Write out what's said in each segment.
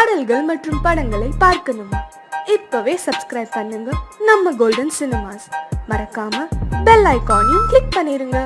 பாடல்கள் மற்றும் படங்களை பார்க்கணுமா? இப்பவே சப்ஸ்கிரைப் பண்ணுங்க நம்ம கோல்டன் சினிமாஸ். மறக்காம பெல் ஐகானையும் கிளிக் பண்ணிருங்க.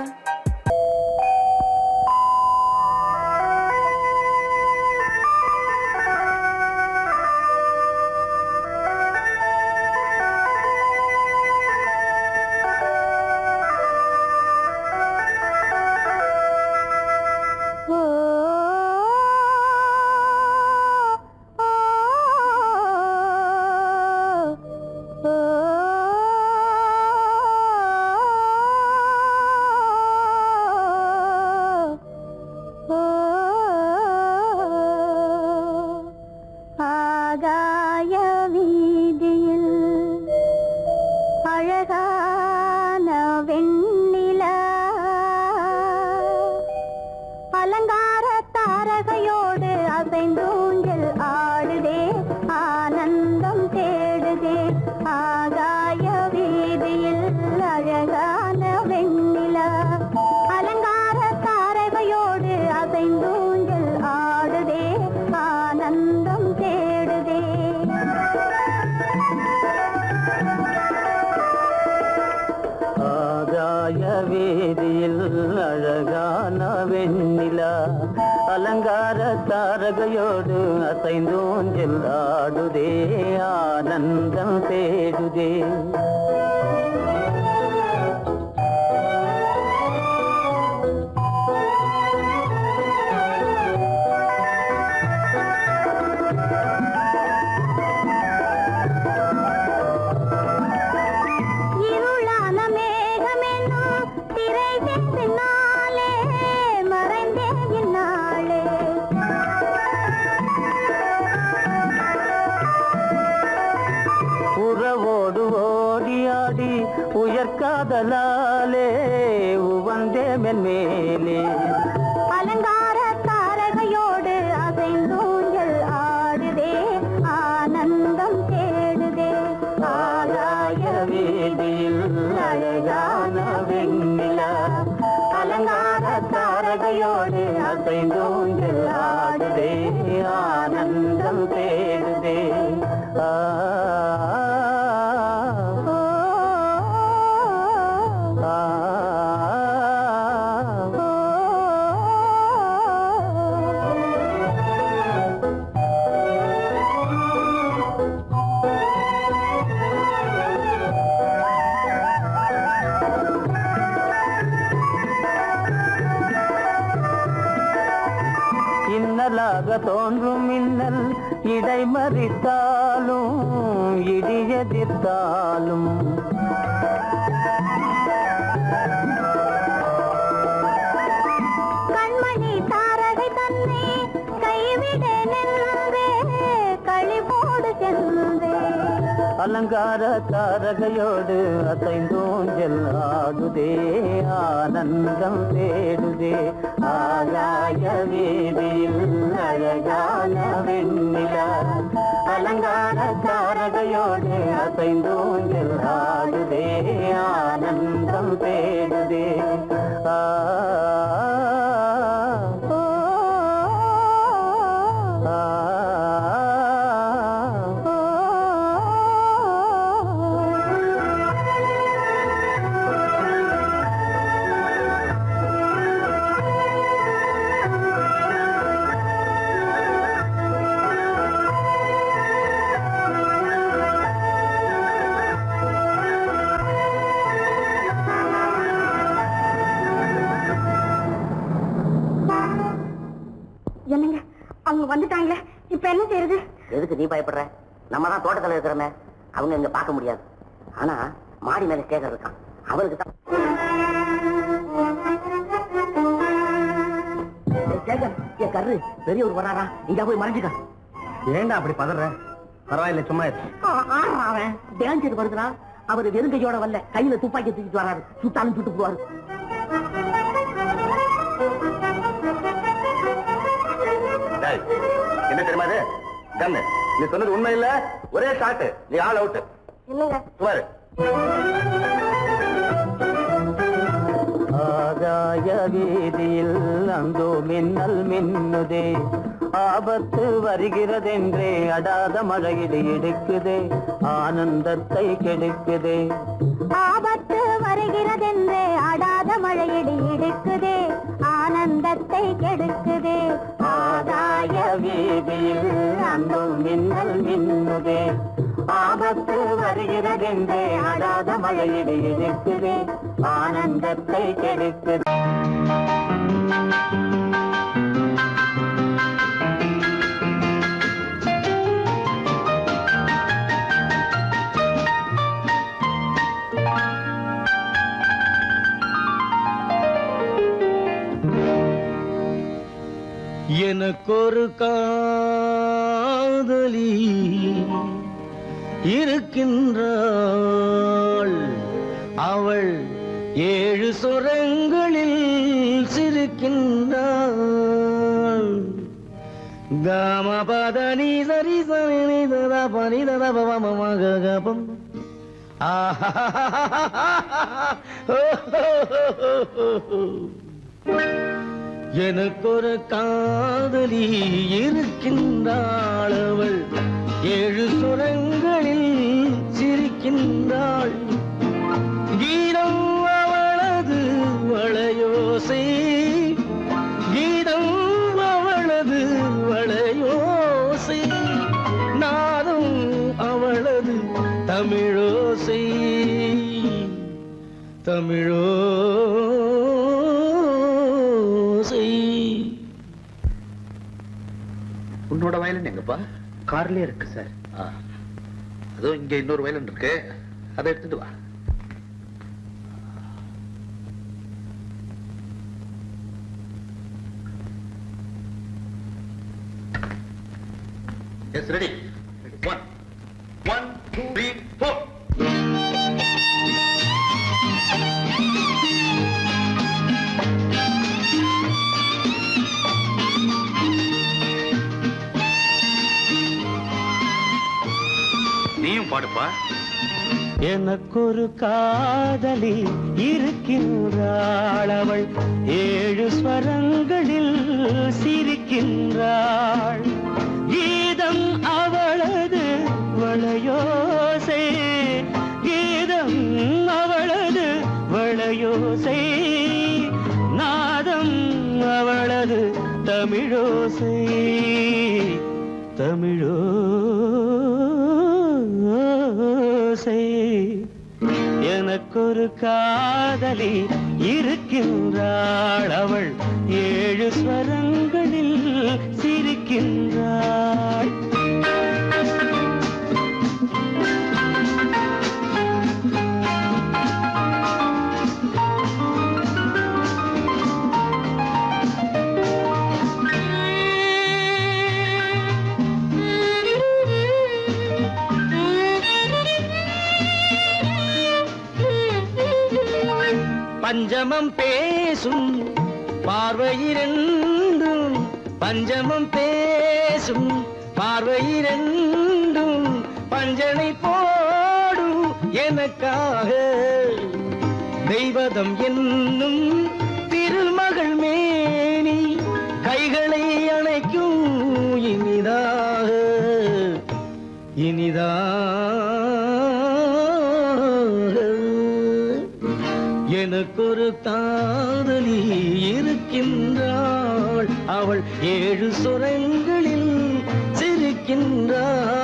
அலங்கார தாரகையோடு அசைந்தூஞ்சல் ஆடுதே, ஆனந்தம் தேடுதே. உயர்காதலாலே உவந்தே மென்மேலே அலங்கார தாரகையோடு அசைந்தூஞ்சல் ஆடுதே, ஆனந்தம் தேடுதே. ஆகாய வீதியில் அழகான வெண்ணிலா, அலங்கார தாரகையோடு அசைந்தூஞ்சல் ஆடுதே, ஆனந்தம் தேடுதே. இன்னலாக தோன்றும் மின்னல் இடைமறித்தாலும் இடியெதிர்த்தாலும் கண்மணி தாரகை தன்னை கைவிட நின்றே, களிபோடு சென்றே. அலங்கார தாரகையோடு அசைந்தூஞ்சல் ஆடுதே, ஆனந்தம் தேடுதே. ஆகாய வீதியில் அழகான வெண்ணிலா, அலங்கார தாரகையோடு அசைந்தூஞ்சல் ஆடுதே, ஆனந்தம் தேடுதே. என்னங்க, அவங்க வந்துட்டாங்களே, இப்ப என்ன செய்யறது? எதுக்கு நீ பயப்படுற? நம்ம தான் தோட்டத்தில் இருக்கிறோமே, அவங்க இங்க பார்க்க முடியாது. ஆனா மாடி மேல ஸ்டேஜர் இருக்கான், அவருக்கு தான். கரு பெரியவர் வராரா, இங்க போய் மறைஞ்சுக்க. ஏண்டா அப்படி பதற? பரவாயில்ல, சும்மா அவன் டேஞ்சர் வருதுனா. அவர் வெறுங்கையோட வரல, கையில துப்பாக்கி தூக்கிட்டு வராரு. சுட்டாலும் சுட்டு போவாரு. என்ன தெரியுமா? கண்ணு, நீ சொன்னது உண்மை இல்ல, ஒரே ஷாட், நீ ஆல் அவுட். இல்லங்க சுமாரு. ஆகாய வீதியில் அந்தோ மின்னல் மின்னுதே, ஆபத்து வருகிறதென்றே அடாத மழையிடு இடுக்குதே ஆனந்தத்தை கெடுக்குதே. ஆபத்து வருகிறதென்றே அடாத மழையிடி இடுக்குதே ஆனந்தத்தை கெடுக்குதே. ஆதாய வீதியில் அங்கும் மின்னல் மின்னுதே. ஆபத்து வருகிறதென்றே அடாத மழையிடு இடுக்குதே ஆனந்தத்தை கெடுக்குதே. எனக்கொரு காதலி இருக்கின்றாள். அவள் 7 சுரங்களில் சிரிக்கின்றாள். காமபதனி சரி சரி ததா பனி ததா பவமகபம். எனக்கொரு காதலி இருக்கின்றாள். அவள் 7 சுரங்களில் சிரிக்கின்றாள். கீதம் அவளது வளையோசை. கீதம் அவளது வளையோசை. நாதம் அவளது தமிழோசை. தமிழோசை. உன்னோட வயலன் எங்கப்பா? கார்லயே இருக்கு சார். அதோ இங்க இன்னொரு வயலன் இருக்கு, அதை எடுத்துட்டு வா. Yes, ready. 1 2 3 4. நீயும் பாடுப்பா. எனக்கொரு காதலி இருக்கின்றாள். அவள் 7 ஸ்வரங்களில் சிரிக்கின்றாள். கீதம் அவளது வளையோசை. கீதம் அவளது வளையோசை. நாதம் அவளது தமிழோசை. தமிழோசை. எனக்கொரு காதலி இருக்கின்றாள். அவள் 7 ஸ்வரங்களில் சிரிக்கின்றாள். பஞ்சமம் பேசும் பார்வையிரண்டும். பஞ்சமம் பேசும் பார்வையிரண்டும். பஞ்சனை போடும் எனக்காக. தெய்வதம் என்னும் திருமகள் மேனி கைகளை அணைக்கும் இனிதாக. எனக்கொரு காதலி இருக்கின்றாள். அவள் 7 சுரங்களில் சிரிக்கின்றாள்.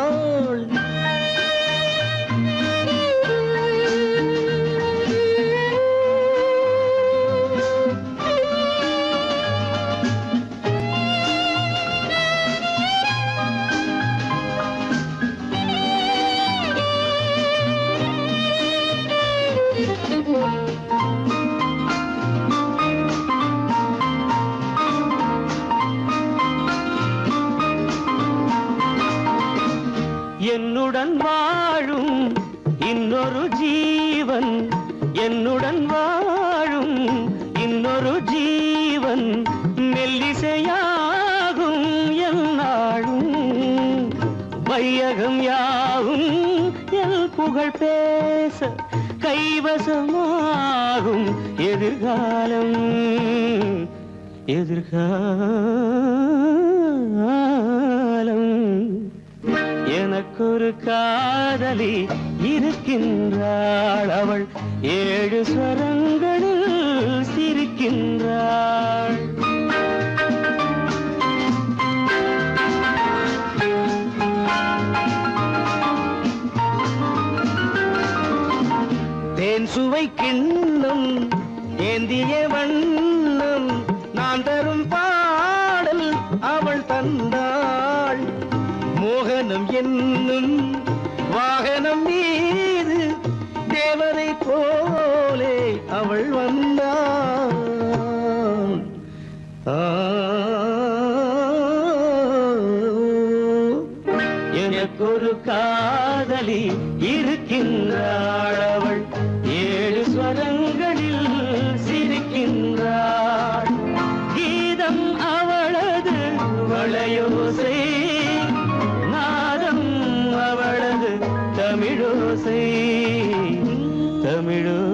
என்னுடன் வாழும் இன்னொரு ஜீவன். என்னுடன் வாழும் இன்னொரு ஜீவன். மெல்லிசையாகும் என்னாலும். வையகம் யாவும் என் புகழ் பேச கைவசமாகும் எதிர்காலம். எதிர்காலம். எனக்கொரு காதலி இருக்கின்றாள், அவள் 7 ஸ்வரங்களில் சிரிக்கின்றாள். தேன் சுவை கிண்ணம் ஏந்திய வண்ணம் நான் தரும் பாடல் அவள் தந்தாள். மோகனம் என்னும் வாகனம் மீது தேவதை போலே அவள் வந்தாள். எனக்கொரு காதலி இருக்கின்றாள், அவள் 7 ஸ்வரங்களில் சிரிக்கின்றாள். கீதம் அவளது வளையோசை, நாதம் அவளது தமிழோசை, தமிழோசை.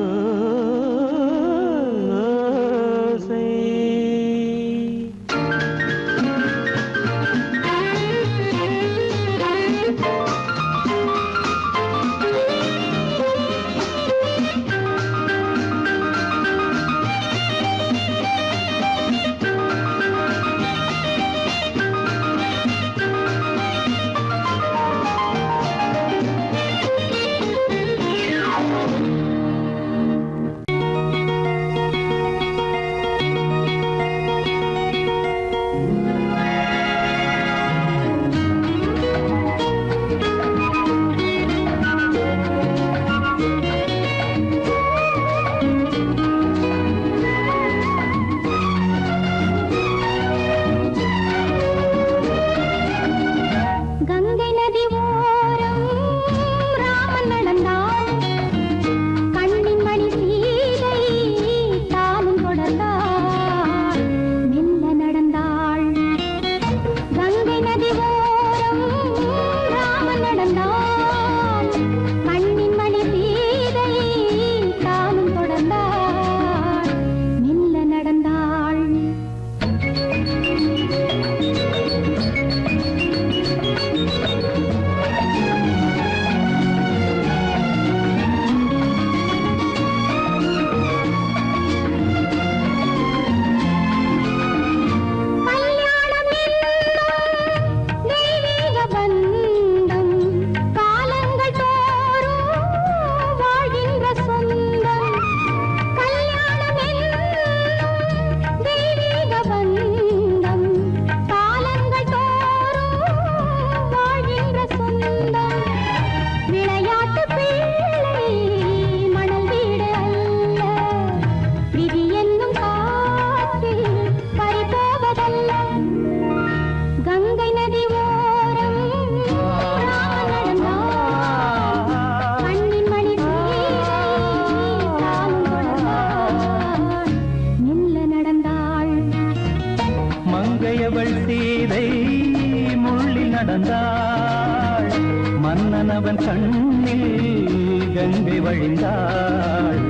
மன்னனவன் கண்ணில் கங்கை வழிந்தாள்,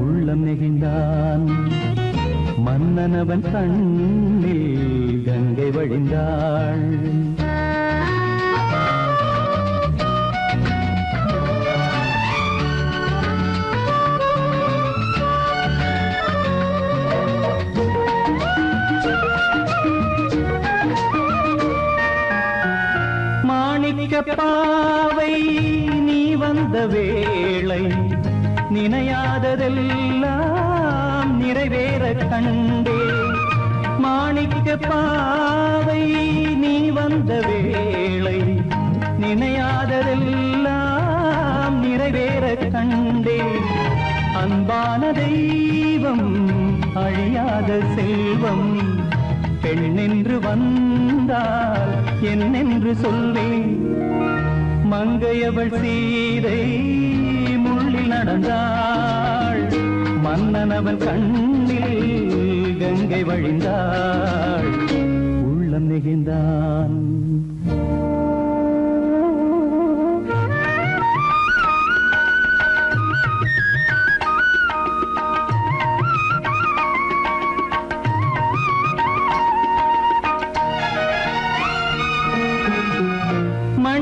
உள்ளம் நெகிழ்ந்தான். மன்னனவன் கண்ணில் கங்கை வழிந்தாள். பாவை நீ வந்த வேளை நினையாததெல்லாம் நிறைவேற கண்டே. மாணிக்க பாவை நீ வந்த வேளை நினையாததெல்லாம் நிறைவேற கண்டே. அன்பான தெய்வம் அழியாத செல்வம் பெண்ணென்று வந்தால் என்னென்று சொல்வேன். மங்கையவள் சீதை முள்ளில் நடந்தாள், மன்னனவன் கண்ணில் கங்கை வழிந்தாள், உள்ளம் நெகிழ்ந்தான்.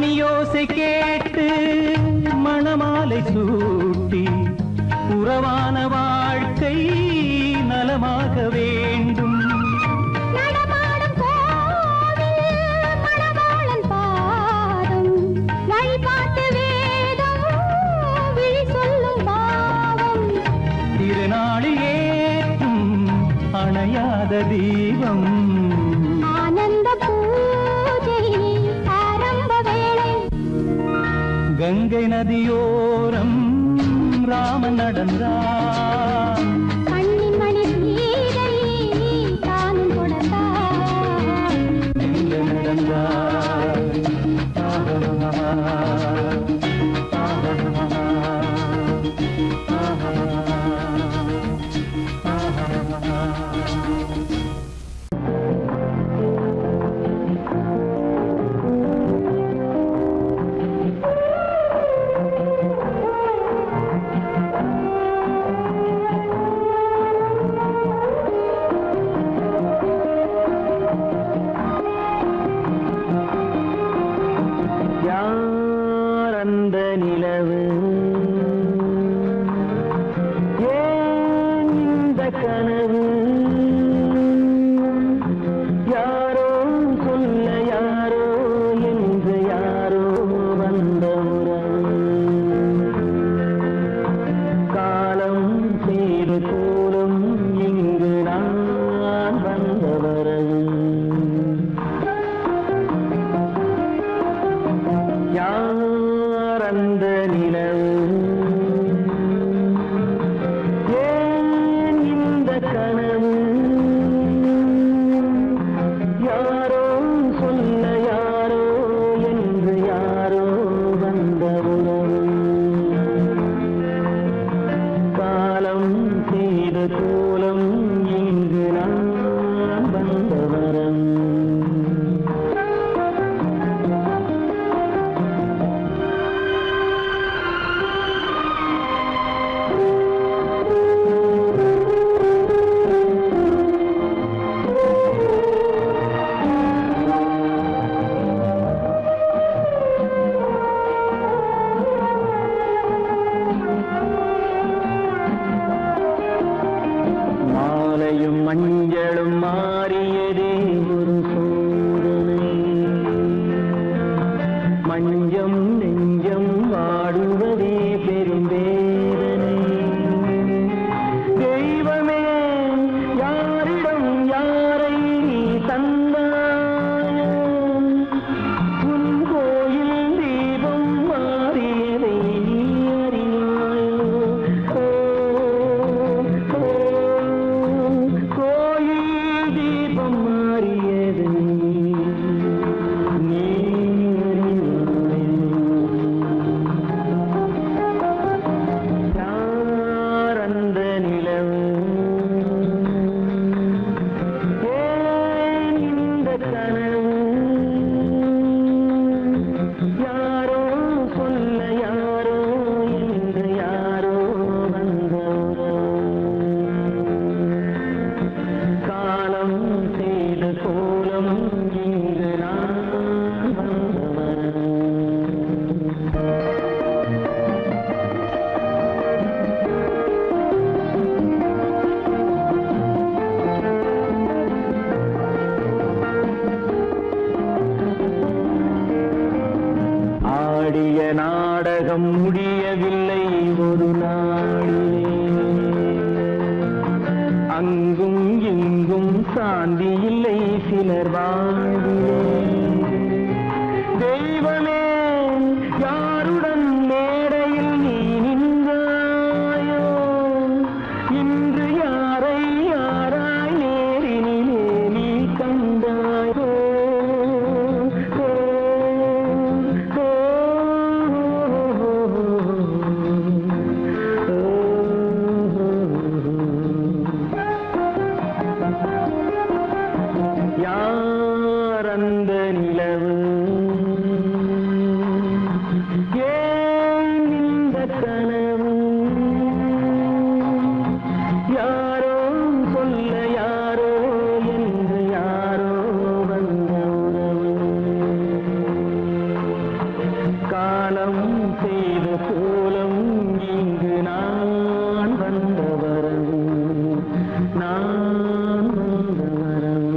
மணியோசை கேட்டு மணமாலை சூட்டி உறவான வாழ்க்கை நலமாக வேண்டும். நடமாடும் கோவில் மணவாளன் பாதம் வழிபாட்டு வேதம் விழி சொல்லும் பாவம். திருநாளில் ஏற்றும் அணையாத தீபம். ஆனந்த பூஜை ஆரம்ப வேளை. கங்கை நதியோரம் ராமன் நடந்தார். கண்ணின் மணி சீதை தானும் கொடுத்தார். எங்க நடந்தார். யார் அந்த நிலவு, ஏன் இந்த கனவு, யாரோ சொல்ல யாரோ என்று யாரோ வந்த உறவு. காலம் செய்து கூலும் இங்கு நான் வந்த வரவு. யார் அந்த நிலவு, ஏன் இந்த கனவு, யாரோ சொல்ல யாரோ என்று யாரோ வந்த உறவு. காலம் செய்த கோலம் இங்கு நான் வந்த வரவு. மாலையும் மஞ்சளும் மாறியதே ஒரு சோதனை. மஞ்சம் நெஞ்சம் வாடுவதே பெரும் வேதனை. தெய்வமே யாரிடம் யாரை நீ தந்தாயோ, உன் கோயில் தீபம் மாறியதை நீ அறியாயோ. கோயில் தீபம் மாறியது நீ யார் அந்த நிலவு, ஏன் இந்த கனவு, யாரோ சொல்ல யாரோ என்று யாரோ வந்த காலம் செய்த கோலம் இங்கு நான் வந்தவர். ஆடிய நாடகம் முடியவில்லை ஒரு நாளிலே. அங்கும் இங்கும் சாந்தி இல்லை சிலர் வாழ்விலே. தெய்வமே யாருடன் மேடையில் நீ நின்றாயோ, இன்று யாரை யாராய் நேரினிலே நீ கண்டாயோ. யார் அந்த நிலவு, காலம் செய்த கோலம் இங்கு நான் வந்தவரம் நான் வந்தவரம்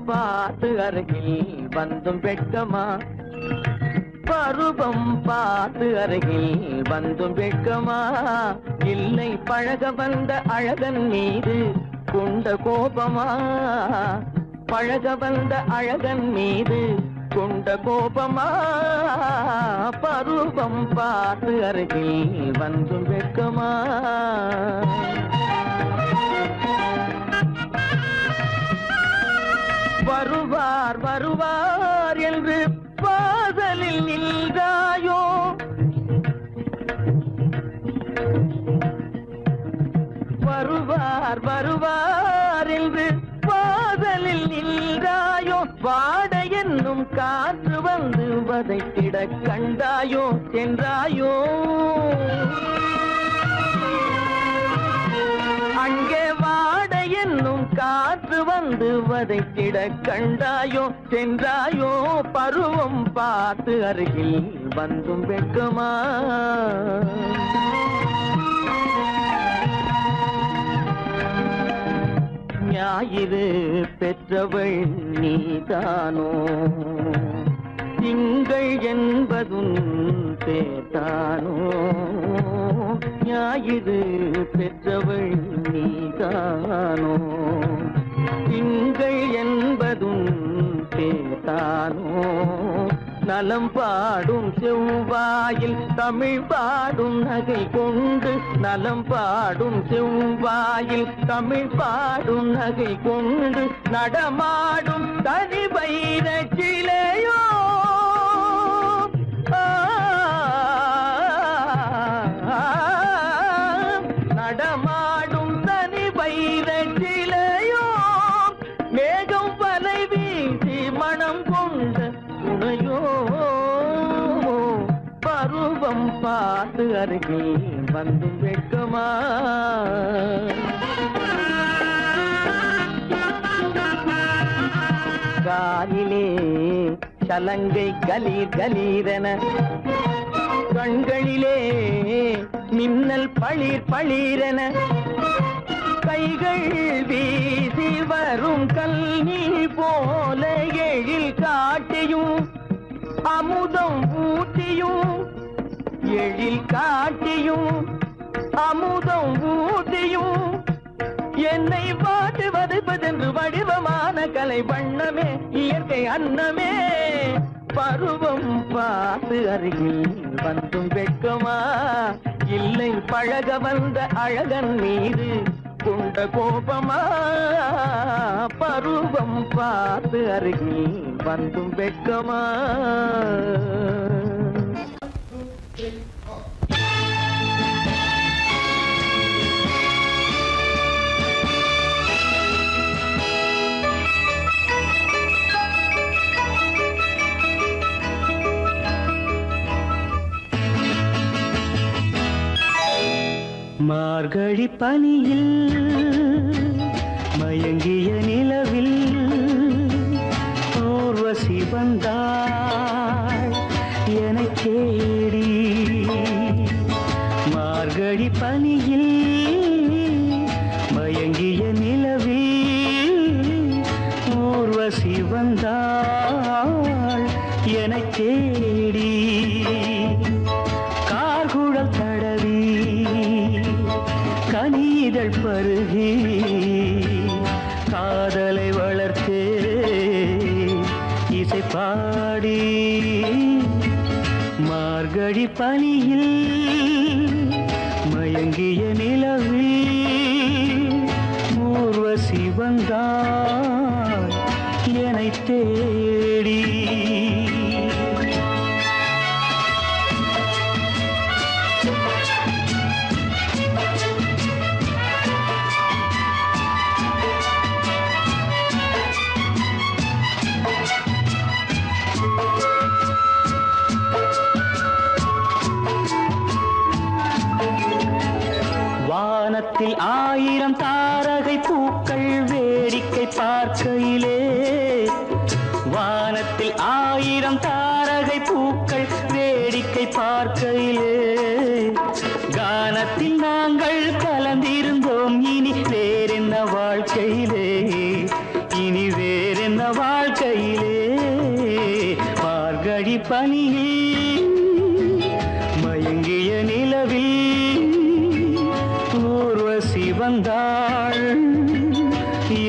பார்த்து அருகில் வந்தும் வெட்கமா பருவம் பார்த்து அருகில் வந்தும் வெட்கமா இல்லை பழக வந்த அழகன் மீது கொண்ட கோபமா பழக வந்த அழகன் மீது கொண்ட கோபமா பருவம் பார்த்து அருகில் வந்தும் வெட்கமா வருவார் வருவார் என்று வாசலில் நின்றாயோ வருவார் வருவார் என்று வாசலில் நின்றாயோ வாட என்னும் காற்று வந்து வதைத்திட கண்டாயோ சென்றாயோ அங்கே வாட என்னும் காற்று வந்து வதைத்திட கண்டாயோ சென்றாயோ பருவம் பார்த்து அருகில் வந்தும் வெட்கமா ஞாயிறு பெற்றவள் நீதானோ திங்கள் என்பதும் பேத்தானோ ஞாயிறு பெற்றவள் நீதானோ திங்கள் என்பதும் பேத்தானோ நலம் பாடும் செவ்வாயில் தமிழ் பாடும் நகை கொண்டு நலம் பாடும் செவ்வாயில் தமிழ் பாடும் நகை கொண்டு நடமாடும் தனி வைர சிலையோ நடமாடும் தனி வைர சிலையோ மேகம் வலை வீசி மனம் கொண்ட துணையோ பருவம் பார்த்து அருகில் வந்தும் வெட்கமா காலிலே சலங்கை கலீர் கலீரென கண்களிலே மின்னல் பளிர் பளிரென கைகள் வீசி வரும் கல்நீர் போல எழில் காட்டியும் அமுதம் ஊட்டியும் எழில் காட்டியும் அமுதம் ஊட்டியும் என்னை பாட்டு வதைப்பதென்று வடிவமான கலை வண்ணமே இயற்கை அன்னமே பருவம் பார்த்து அருகில் வந்தும் வெட்கமா இல்லை பழக வந்த அழகன் மீது கொண்ட கோபமா பருவம் பார்த்து அருகில் வந்தும் வெட்கமா மார்கழி பனியில் மயங்கிய நிலவில் ஊர்வசி வந்தாள் எனக் தேடி மார்கழி பனியில் மயங்கிய நிலவில் ஊர்வசி வந்தாள் எனக் தேடி கார்குழல் தடவி கனிதழ் பருகி காதலை வளர்த்தே இசை பாடி மார்கழி பனியில் மயங்கிய நிலவில் ஊர்வசி வந்தாள் என்னை தேடி. வானத்தில் 1000 தாரகை பூக்கள் வேடிக்கை பார்க்கையிலே, வானத்தில் 1000 தாரகை பூக்கள் வேடிக்கை பார்க்கையிலே, கானத்தில் நாங்கள் கலந்திருந்தோம். இனி வேறென்ன வாழ்க்கையிலே, இனி வேறென்ன வாழ்க்கையிலே. மார்கழி பனியில் மயங்கிய நிலவில் ஊர்வசி வந்தாள்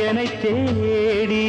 என்னை தேடி.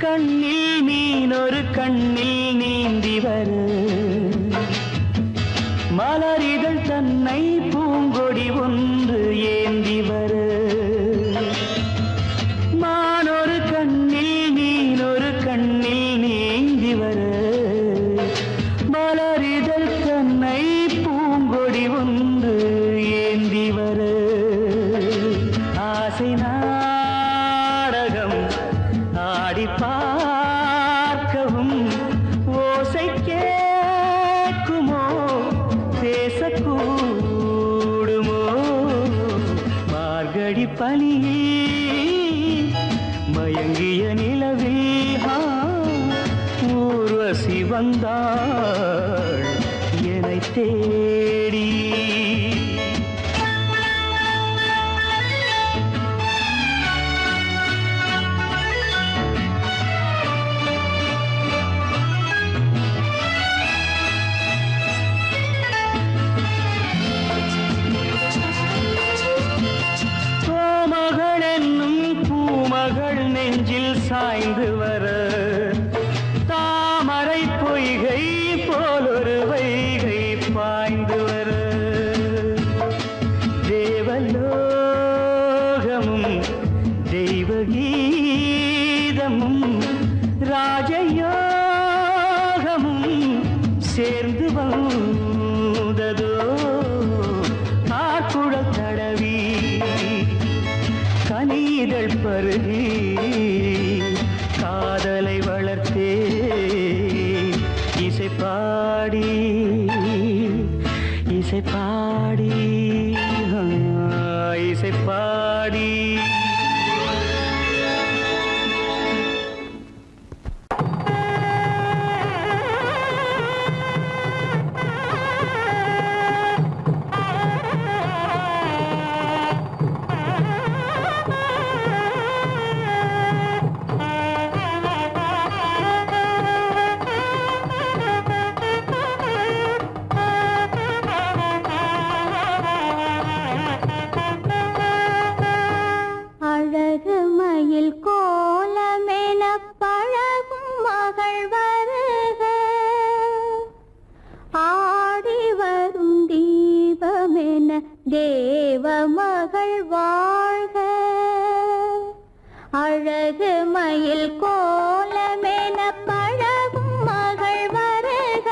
கண்ணில் மீனொரு கண்ணில் நீந்தி வரு, மலரிதழ் தன்னை பூங்கொடி ஒன்று ஏந்தி வரு. மானொரு கண்ணில் மீனொரு கண்ணில் நீந்தி வரு, மலரிதழ் தன்னை பூங்கொடி ஒன்று ஏந்தி வரு. ஆசை நாடகம் ஆடி பார்க்கவும் ஓசை கேட்குமோ, பேசக்கூடுமோ. மார்கழி பனியில் மயங்கிய நிலவில் ஊர்வசி வந்தாள் என்னை தேடி. நெஞ்சில் சாய்ந்து வர, தாமரை பொய்கை போலொரு வைகை பாய்ந்து வர. தேவலோகமும் தெய்வகீதமும் ராஜயோகமும் சேர்ந்து வந்ததோ. காக்குழல் தடவி கனிதழ் பருகி காதலை வளர்த்தே இசை பாடி இசை பாடி இசை பாடி. தேவ மகள் வாழ்க, அழகு மயில் கோலமென பழகும் மகள் வருக,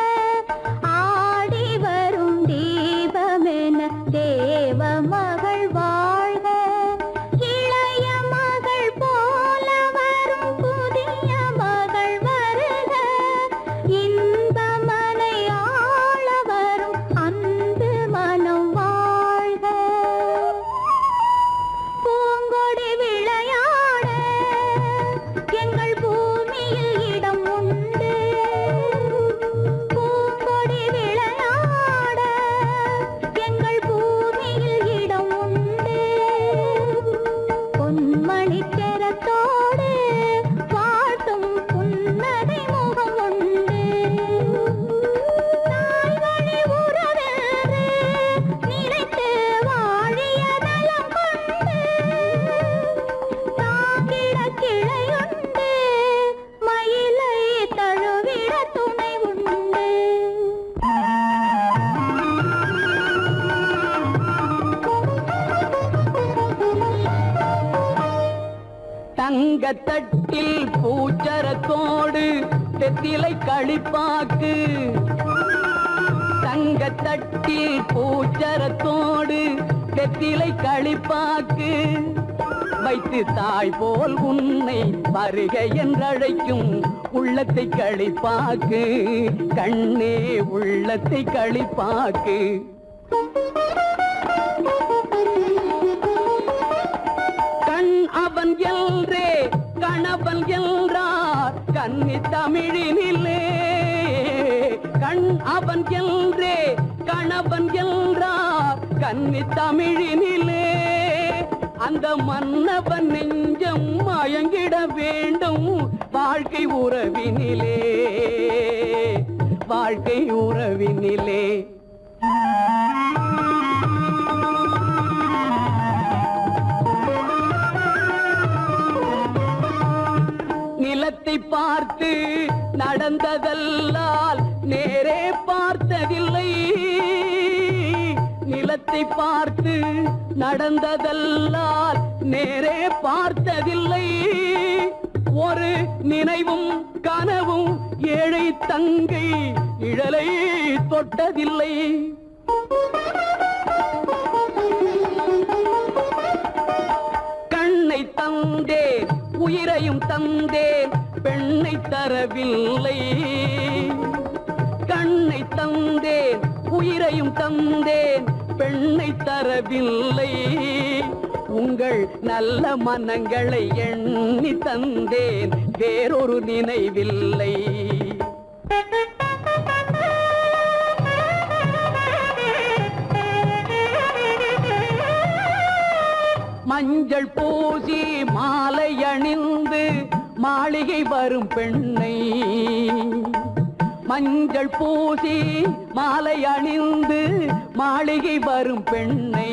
ஆடி வரும் தீபமென தேவ மகள் வாழ்க, இளைய மகள் போல வரும் புதிய மகள் வருக, தங்கத்தட்டில் பூச்சரத்தோடு தெத்திலை களிப்பாக்கு தங்கத்தட்டில் பூச்சரத்தோடு தெத்திலை களிப்பாக்கு வைத்து தாய் போல் உன்னை வருக என்றழைக்கும் உள்ளத்தை களிப்பாக்கு கண்ணே உள்ளத்தை களிப்பாக்கு கண் அவன் எல்றே கணவன் என்றார் கன்னி தமிழினிலே கண் அவன் எல்றே கணவன் என்றார் கன்னி தமிழினிலே அந்த மன்னவன் நெஞ்சம் மயங்கிட வேண்டும் வாழ்க்கை உறவினிலே வாழ்க்கை உறவினிலே நிலத்தை பார்த்து நடந்ததல்லால் நேரே பார்த்ததில்லை நிலத்தை பார்த்து நடந்ததல்லால் நேரே பார்த்ததில்லை ஒரு நினைவும் கனவும் ஏழை தங்கை இழலை தொட்டதில்லை கண்ணை தந்தேன் உயிரையும் தந்தேன் பெண்ணை தரவில்லை கண்ணை தந்தேன் உயிரையும் தந்தேன் பெண்ணை தரவில்லை உங்கள் நல்ல மனங்களை எண்ணி தந்தேன் வேறொரு நினைவில்லை மஞ்சள் பூசி மாலை அணிந்து மாளிகை வரும் பெண்ணை மஞ்சள் பூசி மாலை அணிந்து மாளிகை வரும் பெண்ணை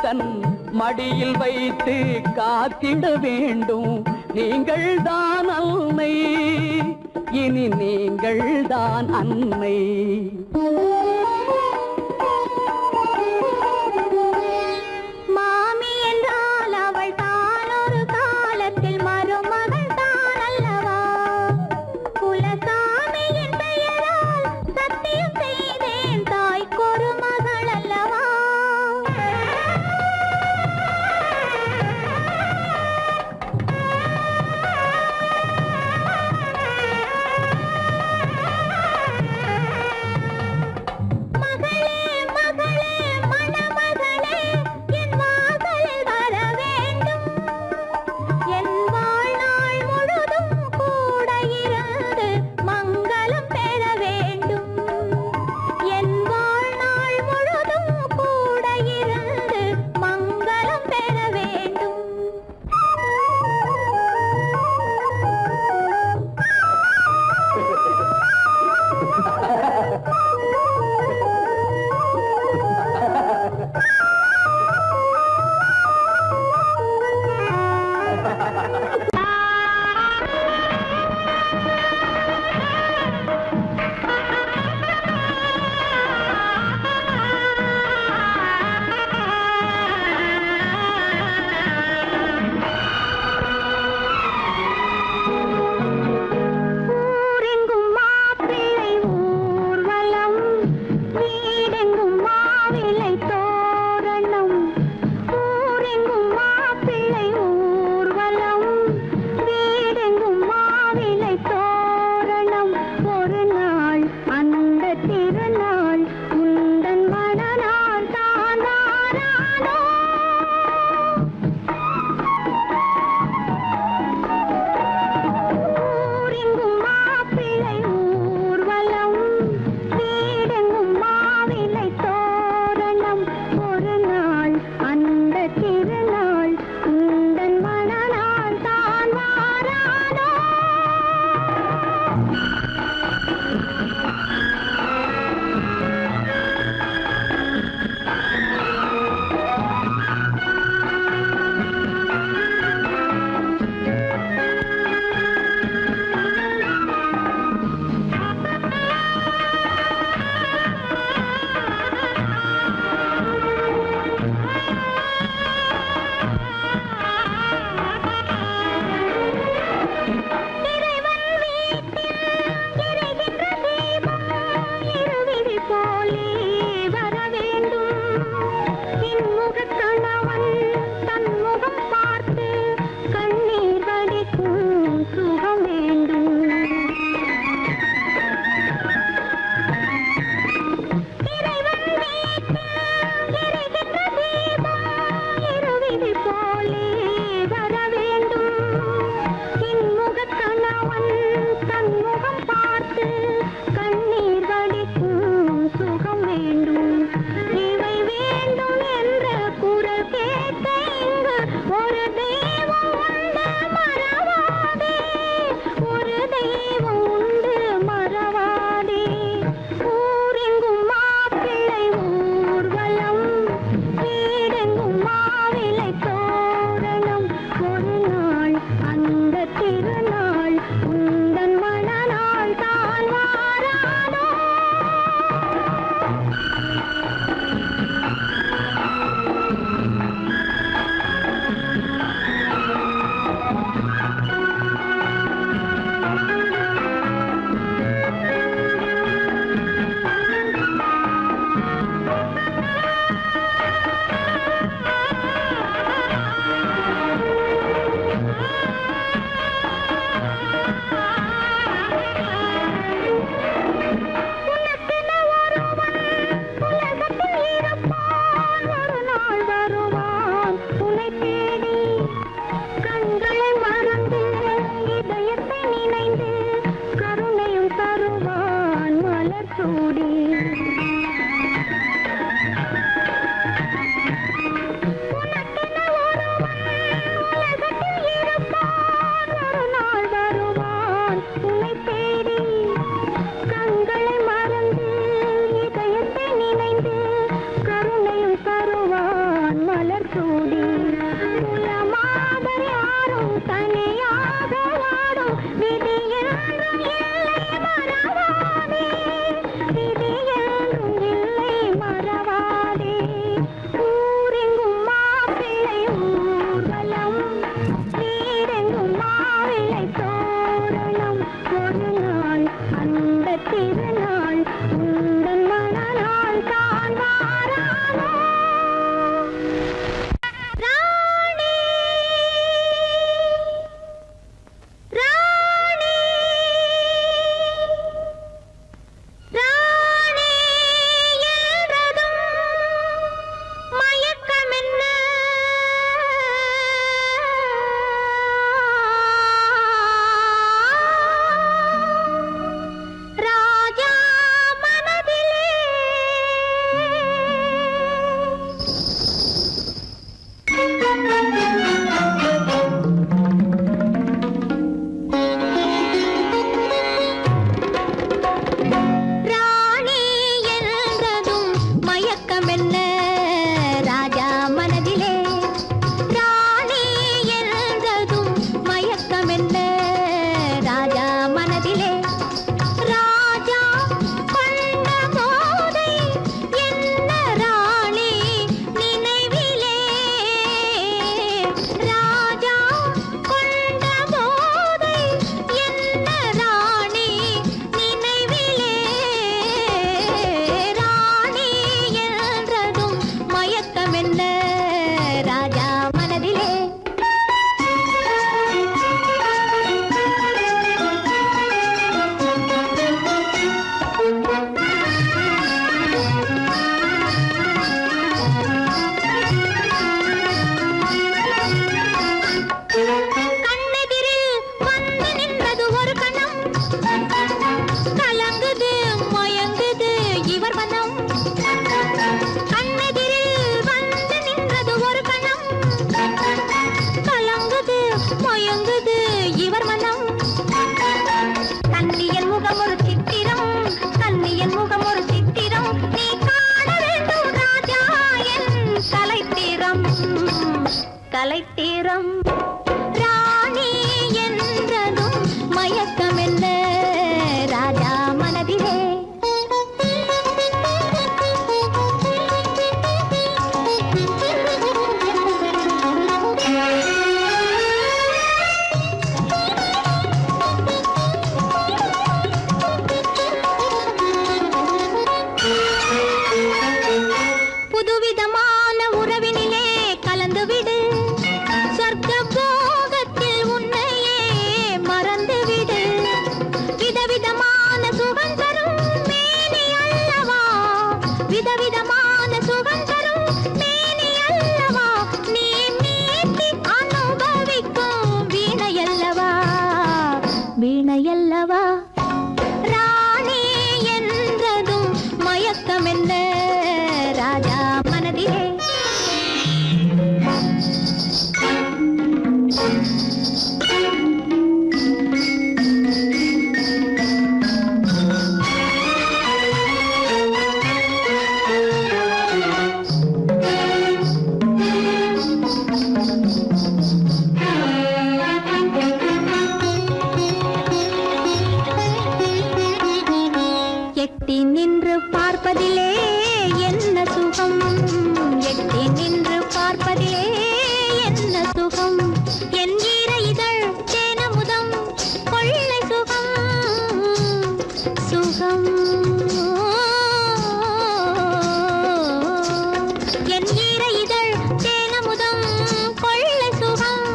தன் மடியில் வைத்து காத்திட வேண்டும் நீங்கள் தான் அன்னை இனி நீங்கள் தான் அன்னை மகள் ராணி என்றதும் மயக்கம் என்ன ராஜா மனதிலே. எட்டி நின்று பார்ப்பதிலே என்ன சுகம், எட்டி நின்று பார்ப்பதிலே என்ன சுகம், என் ஈர இதழ் தேனமுதம் கொள்ளை சுகம் சுகம், என் ஈர இதழ் தேனமுதம் கொள்ளை சுகம்,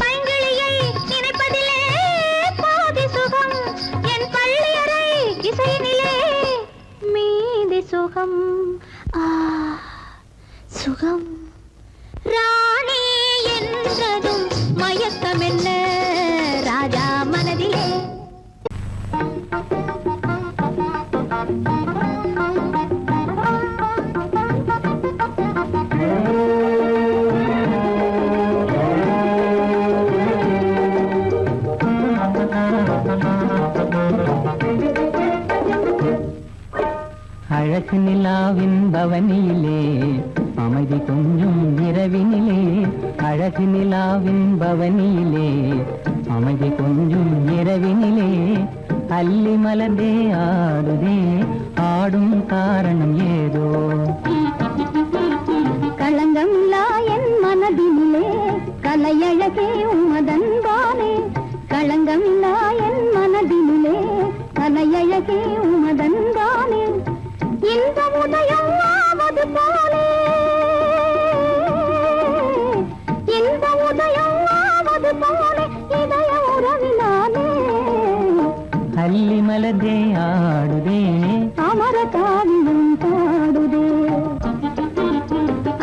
பைங்கிளியை நினைப்பதிலே பாதி சுகம், என் பள்ளியறை இசையினிலே மீதி சுகம். சுகம் ராணி என்றதும் மயக்கம் என்ன ராஜா மனதிலே. அழகு நிலாவின் பவனியிலே அமைதி கொஞ்சம் இரவினிலே, அழகு நிலாவின் பவனியிலே அமைதி கொஞ்சம் இரவினிலே, அல்லி மலர்ந்தே ஆடுதே ஆடும் காரணம் ஏதோ. களங்கமில்லா என் மனதினிலே கலையழகே உமதன்பானே, களங்கமில்லா என் மனதினிலே கலையழகே உமதன்பானே, இந்த உதயம் ஆவது போலே, இந்த உதயம் ஆவது போலே இதய உறவினாலே, அல்லி மலர்ந்தே ஆடுதே அமர காவியம் பாடுதே.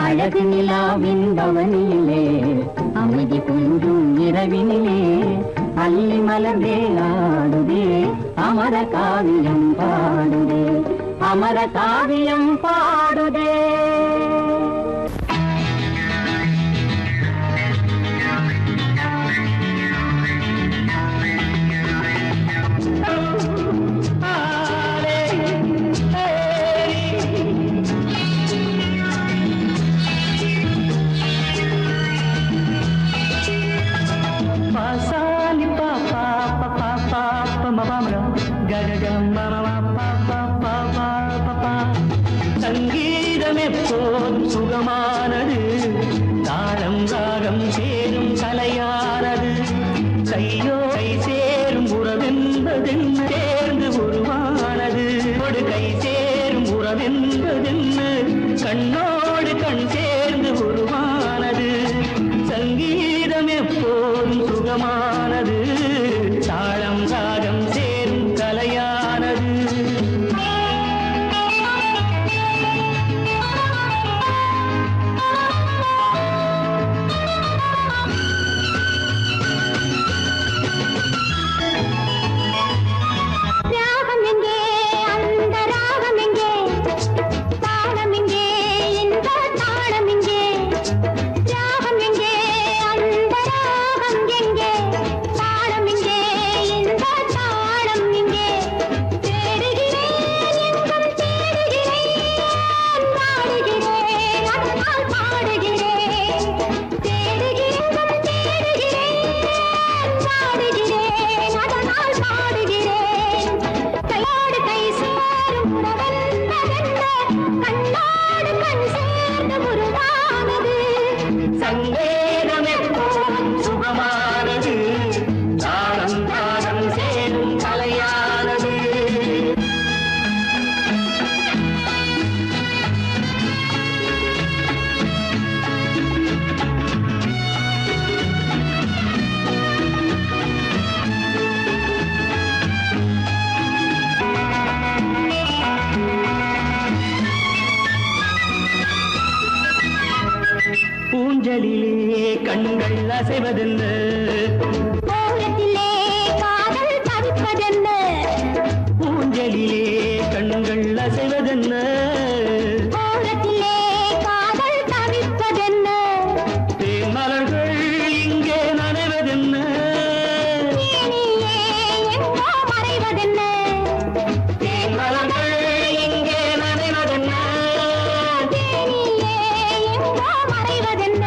அழகு நிலாவின் பவனியிலே அமைதி கொஞ்சம் இரவினிலே, அல்லி மலர்ந்தே ஆடுதே அமர காவியம் பாடுதே, அமர காவியம் பாடுதே. சங்கீதம் எப்போதும் சுகமானது, தாளம் ராகம் சேரும் கலையானது, கையோ கை சேரும் உறவென்பதென்ன சேர்ந்து உருவானது, ஒரு கை சேரும் உறவென்பதென்ன கண்ணோடு கண் சேர்ந்து உருவானது, சங்கீதம் எப்போதும் சுகமானது, தாளம் ராகம் சேரும் கலையானது. ராகம் எங்கே அந்த ராகம் எங்கே, தாளம் எங்கே இந்த தாளம் எங்கே, ராகம் எங்கே அந்த ராகம் எங்கே, தாளம் எங்கே இந்த தாளம் எங்கே, தேடுகிறேன் எங்கும் தேடுகிறேன், பாடுகிறேன் அதனால் பாடுகிறேன், தேடுகிறேன் தேடுகிறேன், பாடுகிறேன் அதனால் பாடுகிறேன், கையோடு கை சேரும் உறவென்பதென்ன கண்ணோடு கண் சேர்ந்து உருவானது, சங்கீதம் எப்போதும் சுகமானது, தாளம் தாளம் சேரும் கலையானது. ஊஞ்சலிலே கண்கள் அசைவதென்ன, ஓரத்திலே காதல் தவிப்பதென்ன, ஊஞ்சலிலே கண்கள் அசைவதென்ன ஓரத்திலே காதல் தவிப்பதென்ன தேன் மலர்கள் இங்கே நனைவதென்ன தேனியே எங்கோ மறைவதென்ன தேன் மலர்கள் இங்கே நனைவதென்ன தேனியே எங்கோ மறைவதென்ன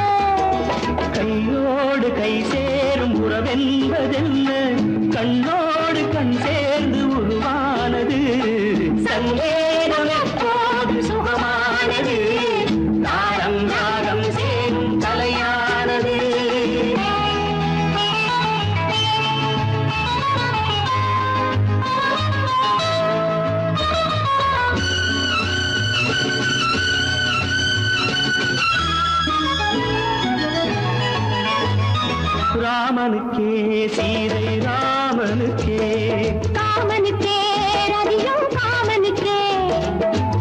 கையோடு கை சேரும் உறவென்பதென்ன கண்ணோடு கண் சேர்ந்து உருவானது சங்கேதம் எப்போது சுகமானது தாரம் ராகம் சேரும் கலையானது ராமனுக்கே சீதை ராமனுக்கே காமனுக்கே ரதியும் காமனுக்கே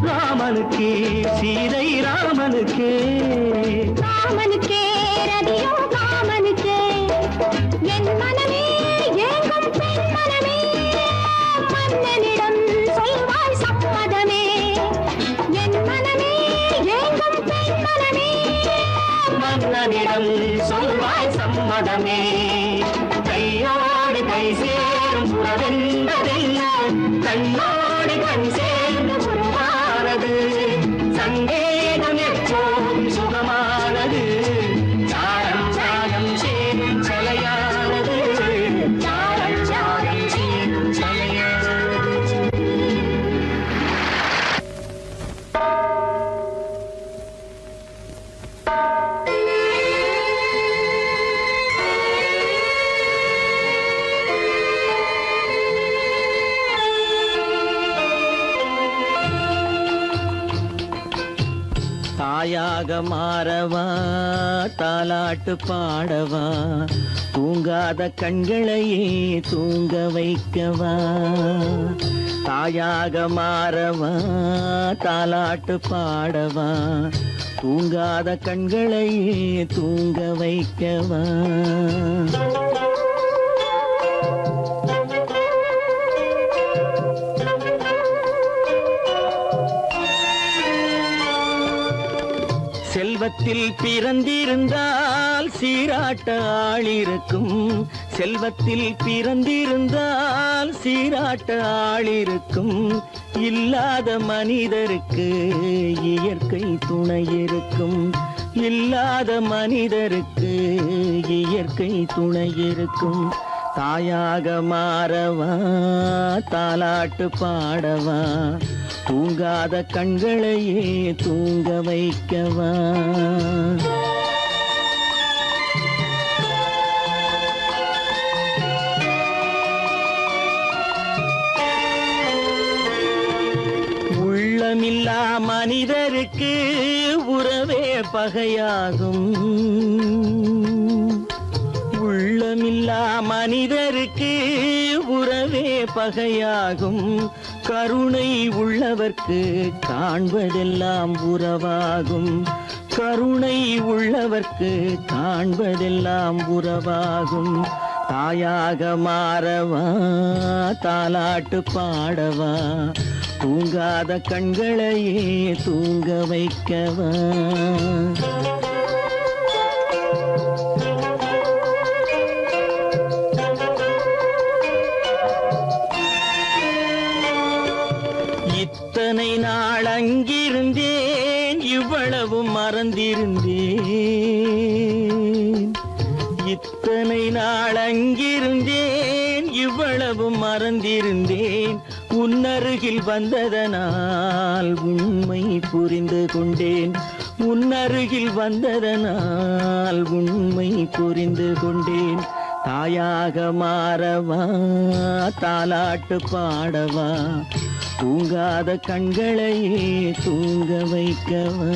ராமனுக்கே சீதை ராமனுக்கே காமனுக்கே ரதியும் காமனுக்கே என் மனமே ஏங்கும் பெண் மனமே மன்னனிடம் சொல்வாய் சம்மதமே என் மனமே ஏங்கும் பெண் மனமே மன்னனிடம் சொல்வாய் சம்மதமே கையோடு கை சேரும் உறவென்பதென்ன கண்ணோடு கண் சேர்ந்து உருவானது சங்கேதம் எப்போதும் சுகமானது சாரம் சாரம் சேரும் கலையானது சாரம் சாரம் சேரும் கலையானது தாயாக மாறவா தாலாட்டு பாடவா தூங்காத கண்களையே தூங்க வைக்கவா தாயாக மாறவா தாலாட்டு பாடவா தூங்காத கண்களையே தூங்க வைக்கவா செல்வத்தில் பிறந்திருந்தால் சீராட்ட ஆள் இருக்கும் செல்வத்தில் பிறந்திருந்தால் சீராட்ட ஆள் இருக்கும் இல்லாத மனிதருக்கு இயற்கை துணை இருக்கும் இல்லாத மனிதருக்கு இயற்கை துணை இருக்கும் தாயாக மாறவா தாலாட்டு பாடவா தூங்காத கண்களையே தூங்க வைக்கவா உள்ளமில்லா மனிதருக்கு உறவே பகையாகும் உள்ளமில்லா மனிதருக்கு உறவே பகையாகும் கருணை உள்ளவர்க்கு காண்பதெல்லாம் உறவாகும் கருணை உள்ளவர்க்கு காண்பதெல்லாம் உறவாகும் தாயாக மாறவா தாலாட்டு பாடவா தூங்காத கண்களையே தூங்க வைக்கவா இத்தனை நாள் அங்கிருந்தேன் இவ்வளவு மறந்திருந்தேன் இத்தனை நாள் அங்கிருந்தேன் இவ்வளவு மறந்திருந்தேன் உன்னருகில் வந்ததனால் உண்மை புரிந்து கொண்டேன் உன்னருகில் வந்ததனால் உண்மை புரிந்து கொண்டேன் தாயாக மாறவா தாலாட்டு பாடவா தூங்காத கண்களையே தூங்க வைக்கவா